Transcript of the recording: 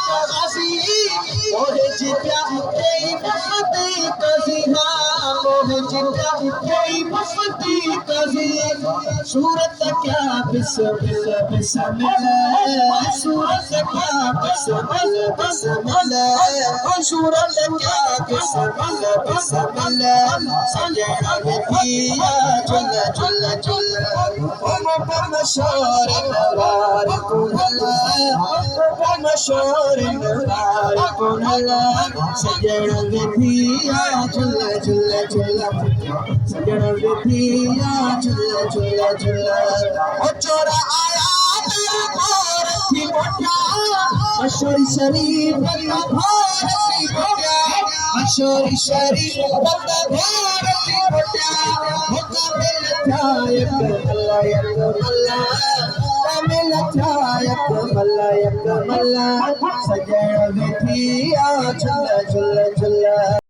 काजी मोहे जित्या तेरी मुफ्ती काजी हाँ मोहे जित्या तेरी मुफ्ती काजी सूरत क्या बिस्मिल बिस्मिल सूरत क्या बिस्मिल बिस्मिल सूरत क्या बिस्मिल बिस्मिल सजना बिया चल चल चल मशोर नवार कुहला मशोर नवार कुहला सजना बिया चल चल चल सजना बिया चल चल चल ओ चोरा आया तेरा घर की मोटा मशोरी शरीफ बंदा घर की मोटा मशोरी शरीफ बंदा घर की मोटा होका मिलता यक मल्ला सजण बिठिया झुल झुल झुल